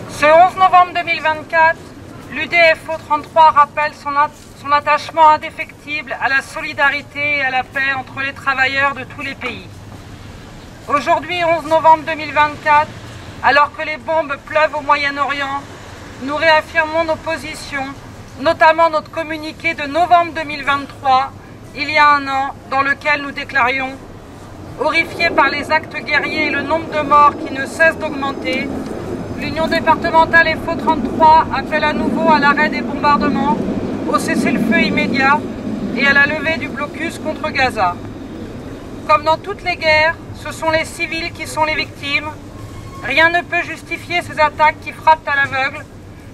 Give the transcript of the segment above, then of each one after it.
Ce 11 novembre 2024, l'UDFO 33 rappelle son attachement indéfectible à la solidarité et à la paix entre les travailleurs de tous les pays. Aujourd'hui, 11 novembre 2024, alors que les bombes pleuvent au Moyen-Orient, nous réaffirmons nos positions, notamment notre communiqué de novembre 2023, il y a un an, dans lequel nous déclarions « Horrifiés par les actes guerriers et le nombre de morts qui ne cesse d'augmenter, l'Union départementale FO 33 appelle à nouveau à l'arrêt des bombardements, au cessez-le-feu immédiat et à la levée du blocus contre Gaza. Comme dans toutes les guerres, ce sont les civils qui sont les victimes. Rien ne peut justifier ces attaques qui frappent à l'aveugle,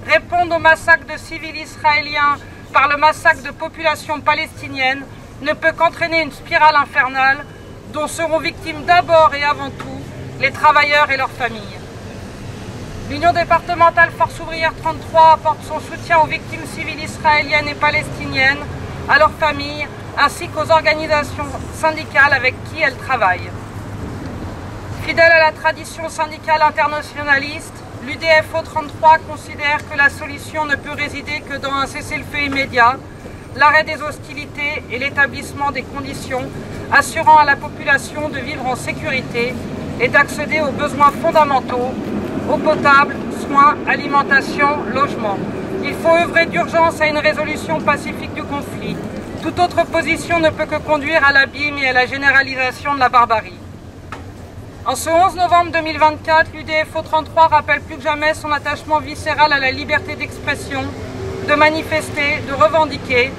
répondre au massacre de civils israéliens par le massacre de populations palestiniennes ne peut qu'entraîner une spirale infernale dont seront victimes d'abord et avant tout les travailleurs et leurs familles. L'Union départementale Force ouvrière 33 apporte son soutien aux victimes civiles israéliennes et palestiniennes, à leurs familles, ainsi qu'aux organisations syndicales avec qui elles travaillent. Fidèle à la tradition syndicale internationaliste, l'UDFO 33 considère que la solution ne peut résider que dans un cessez-le-feu immédiat, l'arrêt des hostilités et l'établissement des conditions assurant à la population de vivre en sécurité et d'accéder aux besoins fondamentaux, eau potable, soins, alimentation, logement. Il faut œuvrer d'urgence à une résolution pacifique du conflit. Toute autre position ne peut que conduire à l'abîme et à la généralisation de la barbarie. En ce 11 novembre 2024, l'UDFO 33 rappelle plus que jamais son attachement viscéral à la liberté d'expression, de manifester, de revendiquer.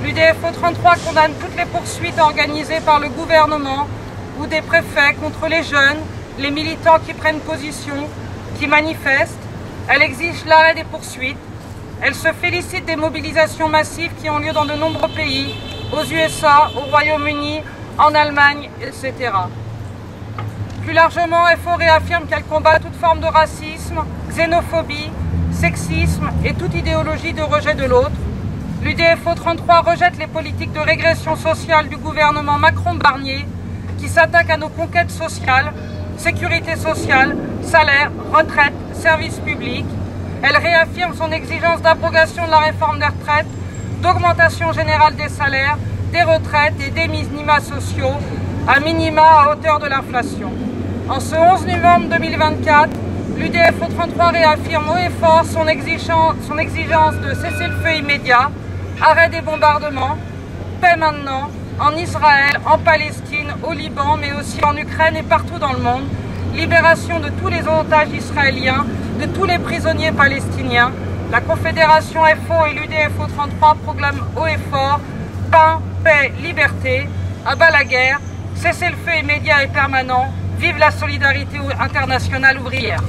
L'UDFO 33 condamne toutes les poursuites organisées par le gouvernement ou des préfets contre les jeunes, les militants qui prennent position, qui manifestent. Elle exige l'arrêt des poursuites. Elle se félicite des mobilisations massives qui ont lieu dans de nombreux pays, aux USA, au Royaume-Uni, en Allemagne, etc. Plus largement, FO réaffirme qu'elle combat toute forme de racisme, xénophobie, sexisme et toute idéologie de rejet de l'autre. L'UDFO 33 rejette les politiques de régression sociale du gouvernement Macron-Barnier qui s'attaquent à nos conquêtes sociales, sécurité sociale, salaire, retraite, services publics. Elle réaffirme son exigence d'abrogation de la réforme des retraites, d'augmentation générale des salaires, des retraites et des minima sociaux, à minima à hauteur de l'inflation. En ce 11 novembre 2024, l'UDFO 33 réaffirme haut et fort son exigence de cessez-le-feu immédiat, arrêt des bombardements, paix maintenant, en Israël, en Palestine, au Liban, mais aussi en Ukraine et partout dans le monde, libération de tous les otages israéliens, de tous les prisonniers palestiniens. La Confédération FO et l'UDFO 33 proclament haut et fort pain, paix, liberté, à bas la guerre, cessez-le-feu immédiat et permanent, vive la solidarité internationale ouvrière.